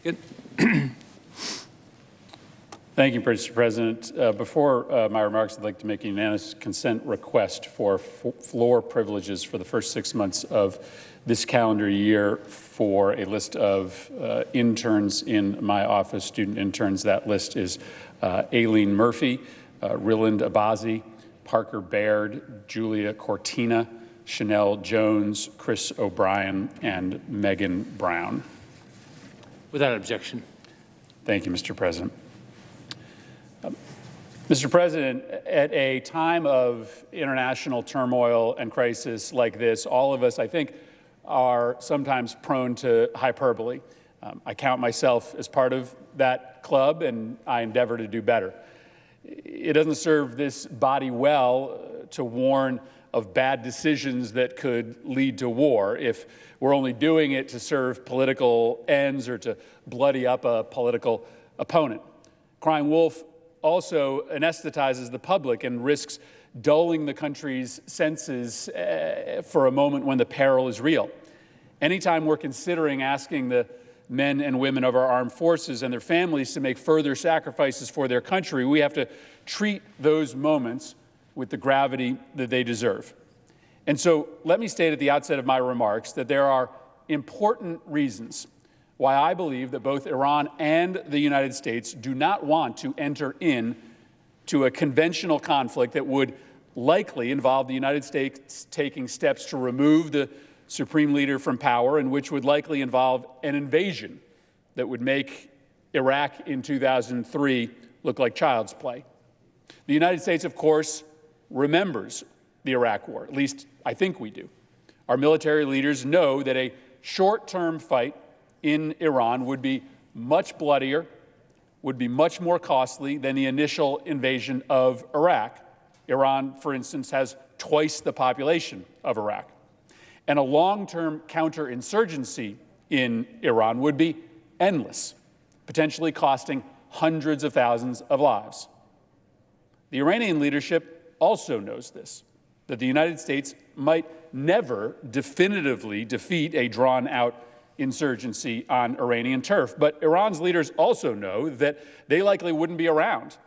Good. Thank you, Mr. President. Before my remarks, I'd like to make a unanimous consent request for floor privileges for the first 6 months of this calendar year for a list of interns in my office, student interns. That list is Aileen Murphy, Ryland Abazi, Parker Baird, Julia Cortina, Chanel Jones, Chris O'Brien, and Megan Brown. Without objection. Thank you, Mr. President. Mr. President, at a time of international turmoil and crisis like this, all of us, I think, are sometimes prone to hyperbole. I count myself as part of that club, and I endeavor to do better. It doesn't serve this body well to warn of bad decisions that could lead to war if we're only doing it to serve political ends or to bloody up a political opponent. Crying wolf also anesthetizes the public and risks dulling the country's senses for a moment when the peril is real. Anytime we're considering asking the men and women of our armed forces and their families to make further sacrifices for their country, we have to treat those moments with the gravity that they deserve. And so let me state at the outset of my remarks that there are important reasons why I believe that both Iran and the United States do not want to enter into a conventional conflict that would likely involve the United States taking steps to remove the supreme leader from power, and which would likely involve an invasion that would make Iraq in 2003 look like child's play. The United States, of course, remembers the Iraq War. At least I think we do. Our military leaders know that a short-term fight in Iran would be much bloodier, would be much more costly than the initial invasion of Iraq. Iran, for instance, has twice the population of Iraq. And a long-term counterinsurgency in Iran would be endless, potentially costing hundreds of thousands of lives. The Iranian leadership also knows this, that the United States might never definitively defeat a drawn-out insurgency on Iranian turf. But Iran's leaders also know that they likely wouldn't be around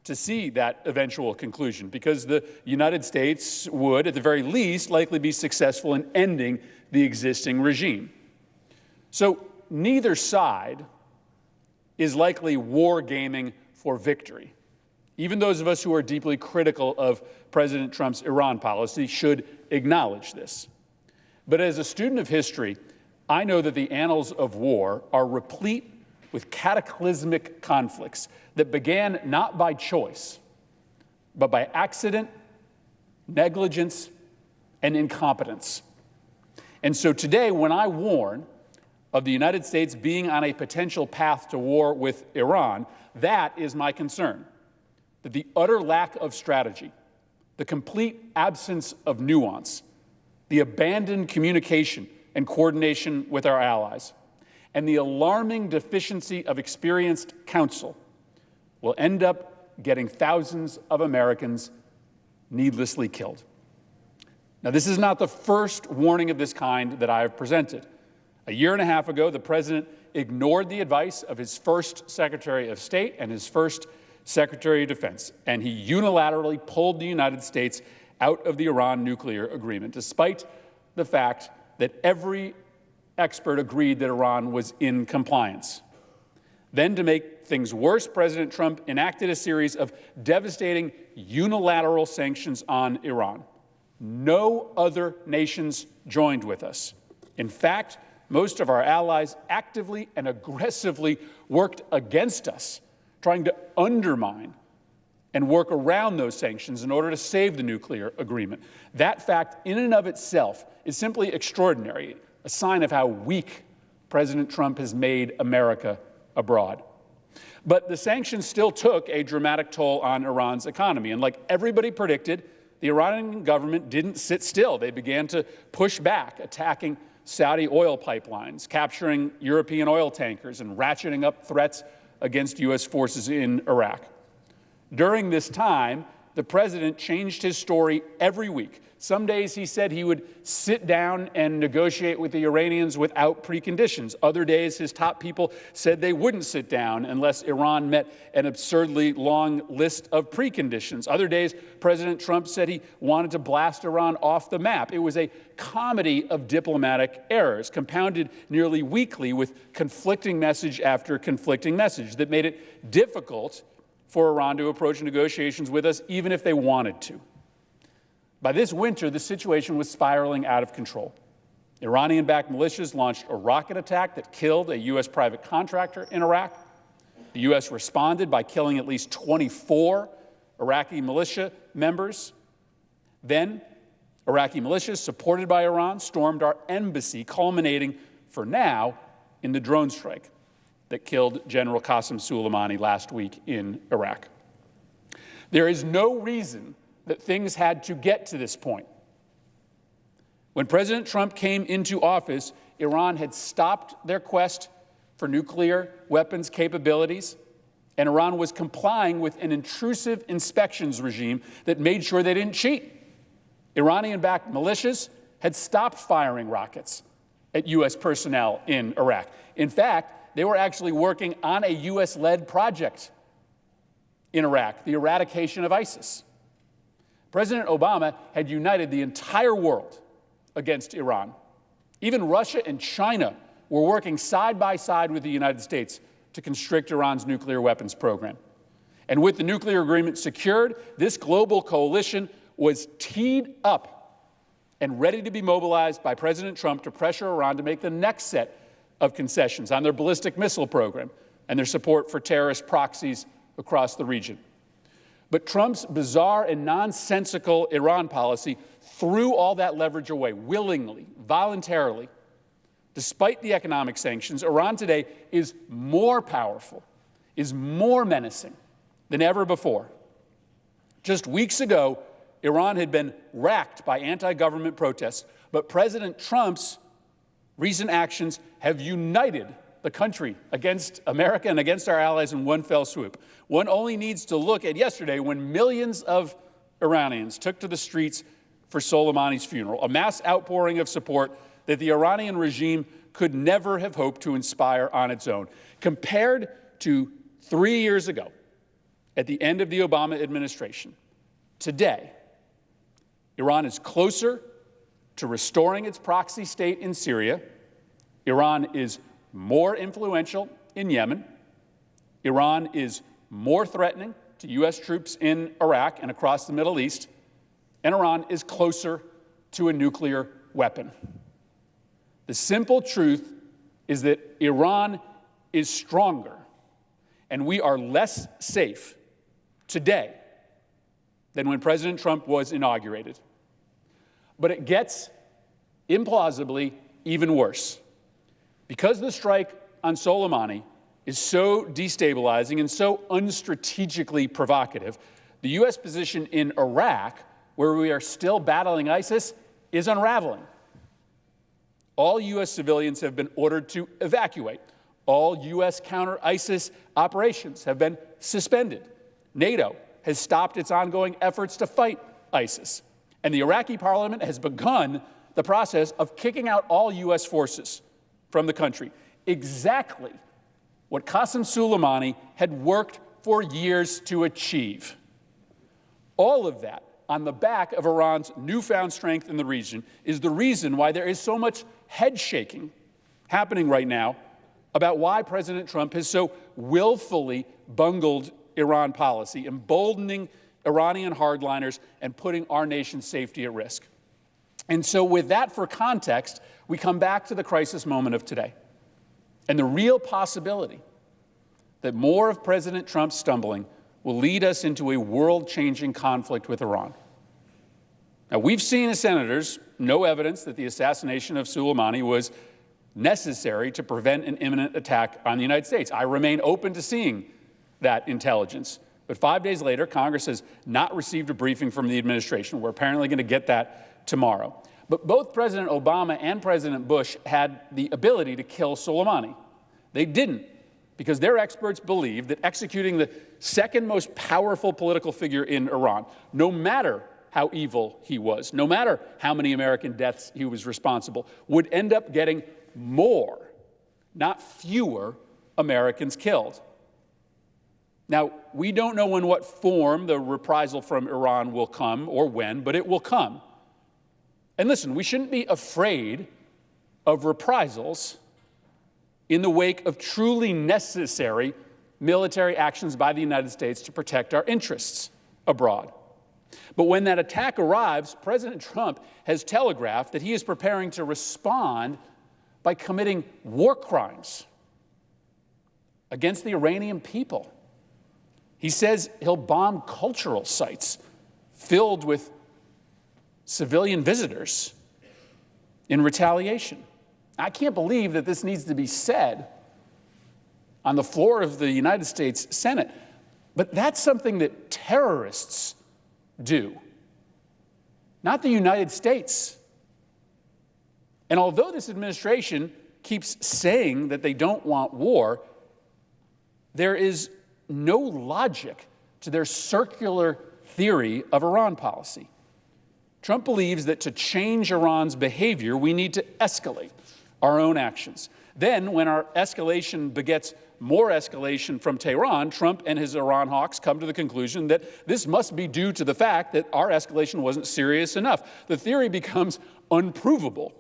to see that eventual conclusion, because the United States would, at the very least, likely be successful in ending the existing regime. So neither side is likely wargaming for victory. Even those of us who are deeply critical of President Trump's Iran policy should acknowledge this. But as a student of history, I know that the annals of war are replete with cataclysmic conflicts that began not by choice, but by accident, negligence, and incompetence. And so today, when I warn of the United States being on a potential path to war with Iran, that is my concern. That the utter lack of strategy, the complete absence of nuance, the abandoned communication and coordination with our allies, and the alarming deficiency of experienced counsel will end up getting thousands of Americans needlessly killed. Now, this is not the first warning of this kind that I have presented. A year and a half ago, the President ignored the advice of his first Secretary of State and his first Secretary of Defense, and he unilaterally pulled the United States out of the Iran nuclear agreement, despite the fact that every expert agreed that Iran was in compliance. Then, to make things worse, President Trump enacted a series of devastating unilateral sanctions on Iran. No other nations joined with us. In fact, most of our allies actively and aggressively worked against us, trying to undermine and work around those sanctions in order to save the nuclear agreement. That fact, in and of itself, is simply extraordinary, a sign of how weak President Trump has made America abroad. But the sanctions still took a dramatic toll on Iran's economy. And like everybody predicted, the Iranian government didn't sit still. They began to push back, attacking Saudi oil pipelines, capturing European oil tankers, and ratcheting up threats against U.S. forces in Iraq. During this time, the president changed his story every week. Some days he said he would sit down and negotiate with the Iranians without preconditions. Other days his top people said they wouldn't sit down unless Iran met an absurdly long list of preconditions. Other days President Trump said he wanted to blast Iran off the map. It was a comedy of diplomatic errors, compounded nearly weekly with conflicting message after conflicting message that made it difficult for Iran to approach negotiations with us, even if they wanted to. By this winter, the situation was spiraling out of control. Iranian-backed militias launched a rocket attack that killed a U.S. private contractor in Iraq. The U.S. responded by killing at least 24 Iraqi militia members. Then, Iraqi militias, supported by Iran, stormed our embassy, culminating, for now, in the drone strike that killed General Qasem Soleimani last week in Iraq. There is no reason that things had to get to this point. When President Trump came into office, Iran had stopped their quest for nuclear weapons capabilities, and Iran was complying with an intrusive inspections regime that made sure they didn't cheat. Iranian-backed militias had stopped firing rockets at U.S. personnel in Iraq. In fact, they were actually working on a U.S.-led project in Iraq, the eradication of ISIS. President Obama had united the entire world against Iran. Even Russia and China were working side by side with the United States to constrict Iran's nuclear weapons program. And with the nuclear agreement secured, this global coalition was teed up and ready to be mobilized by President Trump to pressure Iran to make the next set of concessions on their ballistic missile program and their support for terrorist proxies across the region. But Trump's bizarre and nonsensical Iran policy threw all that leverage away willingly, voluntarily. Despite the economic sanctions, Iran today is more powerful, is more menacing than ever before. Just weeks ago, Iran had been racked by anti-government protests, but President Trump's recent actions have united the country against America and against our allies in one fell swoop. One only needs to look at yesterday when millions of Iranians took to the streets for Soleimani's funeral, a mass outpouring of support that the Iranian regime could never have hoped to inspire on its own. Compared to 3 years ago, at the end of the Obama administration, today, Iran is closer to restoring its proxy state in Syria. Iran is more influential in Yemen. Iran is more threatening to U.S. troops in Iraq and across the Middle East. And Iran is closer to a nuclear weapon. The simple truth is that Iran is stronger, and we are less safe today than when President Trump was inaugurated. But it gets, implausibly, even worse. Because the strike on Soleimani is so destabilizing and so unstrategically provocative, the U.S. position in Iraq, where we are still battling ISIS, is unraveling. All U.S. civilians have been ordered to evacuate. All U.S. counter-ISIS operations have been suspended. NATO has stopped its ongoing efforts to fight ISIS. And the Iraqi parliament has begun the process of kicking out all U.S. forces from the country. Exactly what Qasem Soleimani had worked for years to achieve. All of that, on the back of Iran's newfound strength in the region, is the reason why there is so much head shaking happening right now about why President Trump has so willfully bungled Iran policy, emboldening Iranian hardliners and putting our nation's safety at risk. And so with that for context, we come back to the crisis moment of today and the real possibility that more of President Trump's stumbling will lead us into a world-changing conflict with Iran. Now, we've seen as senators no evidence that the assassination of Soleimani was necessary to prevent an imminent attack on the United States. I remain open to seeing that intelligence. But 5 days later, Congress has not received a briefing from the administration. We're apparently going to get that tomorrow. But both President Obama and President Bush had the ability to kill Soleimani. They didn't. because their experts believe that executing the second most powerful political figure in Iran, no matter how evil he was, no matter how many American deaths he was responsible, would end up getting more, not fewer, Americans killed. Now, we don't know in what form the reprisal from Iran will come or when, but it will come. And listen, we shouldn't be afraid of reprisals in the wake of truly necessary military actions by the United States to protect our interests abroad. But when that attack arrives, President Trump has telegraphed that he is preparing to respond by committing war crimes against the Iranian people. He says he'll bomb cultural sites filled with civilian visitors in retaliation. I can't believe that this needs to be said on the floor of the United States Senate, but that's something that terrorists do, not the United States. And although this administration keeps saying that they don't want war, there is no logic to their circular theory of Iran policy. Trump believes that to change Iran's behavior, we need to escalate our own actions. Then, when our escalation begets more escalation from Tehran, Trump and his Iran hawks come to the conclusion that this must be due to the fact that our escalation wasn't serious enough. The theory becomes unprovable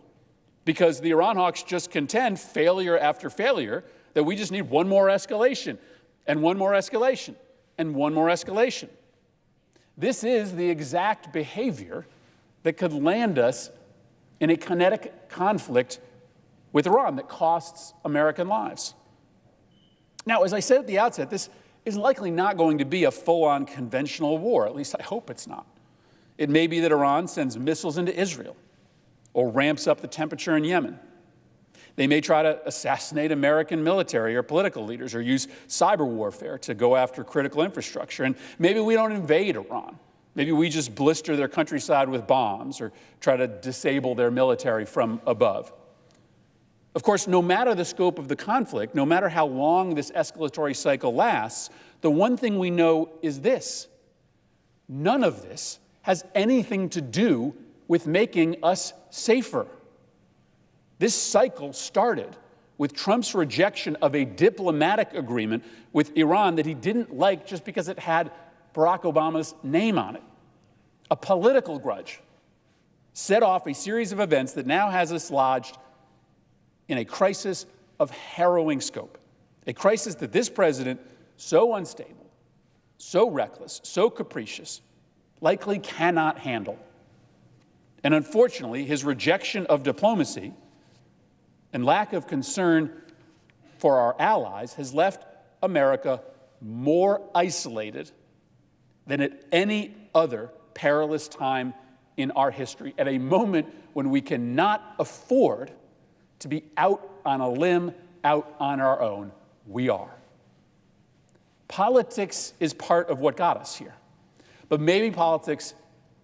because the Iran hawks just contend, failure after failure, that we just need one more escalation, and one more escalation, and one more escalation. This is the exact behavior that could land us in a kinetic conflict with Iran that costs American lives. Now, as I said at the outset, this is likely not going to be a full-on conventional war. At least I hope it's not. It may be that Iran sends missiles into Israel or ramps up the temperature in Yemen. They may try to assassinate American military or political leaders or use cyber warfare to go after critical infrastructure. And maybe we don't invade Iran. Maybe we just blister their countryside with bombs or try to disable their military from above. Of course, no matter the scope of the conflict, no matter how long this escalatory cycle lasts, the one thing we know is this: none of this has anything to do with making us safer. This cycle started with Trump's rejection of a diplomatic agreement with Iran that he didn't like just because it had Barack Obama's name on it. A political grudge set off a series of events that now has us lodged in a crisis of harrowing scope, a crisis that this president, so unstable, so reckless, so capricious, likely cannot handle. And unfortunately, his rejection of diplomacy and lack of concern for our allies has left America more isolated than at any other perilous time in our history, at a moment when we cannot afford to be out on a limb, out on our own. We are. Politics is part of what got us here, but maybe politics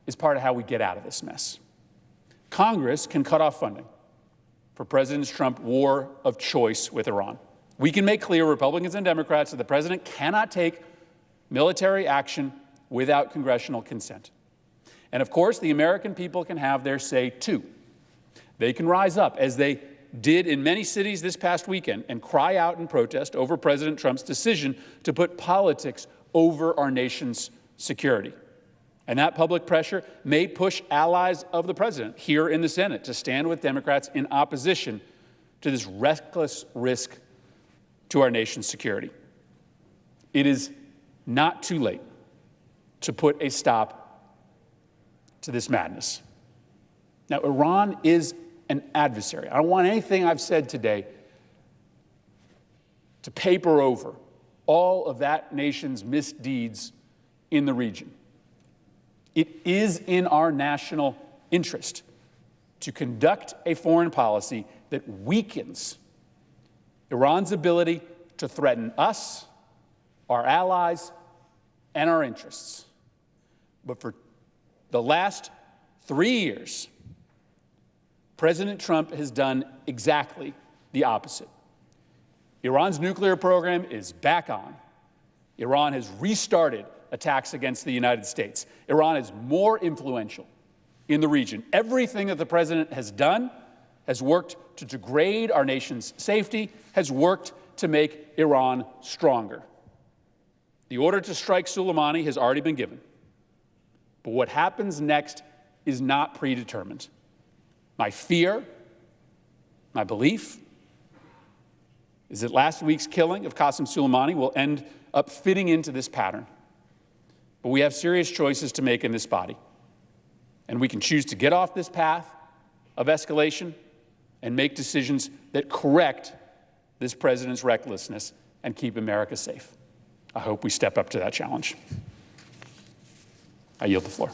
is part of how we get out of this mess. Congress can cut off funding for President Trump's war of choice with Iran. We can make clear, Republicans and Democrats, that the president cannot take military action without congressional consent. And of course, the American people can have their say too. They can rise up, as they did in many cities this past weekend, and cry out in protest over President Trump's decision to put politics over our nation's security. And that public pressure may push allies of the president here in the Senate to stand with Democrats in opposition to this reckless risk to our nation's security. It is not too late to put a stop to this madness. Now, Iran is an adversary. I don't want anything I've said today to paper over all of that nation's misdeeds in the region. It is in our national interest to conduct a foreign policy that weakens Iran's ability to threaten us, our allies, and our interests. But for the last 3 years, President Trump has done exactly the opposite. Iran's nuclear program is back on. Iran has restarted attacks against the United States. Iran is more influential in the region. Everything that the president has done has worked to degrade our nation's safety, has worked to make Iran stronger. The order to strike Soleimani has already been given. But what happens next is not predetermined. My fear, my belief, is that last week's killing of Qasem Soleimani will end up fitting into this pattern. But we have serious choices to make in this body. And we can choose to get off this path of escalation and make decisions that correct this president's recklessness and keep America safe. I hope we step up to that challenge. I yield the floor.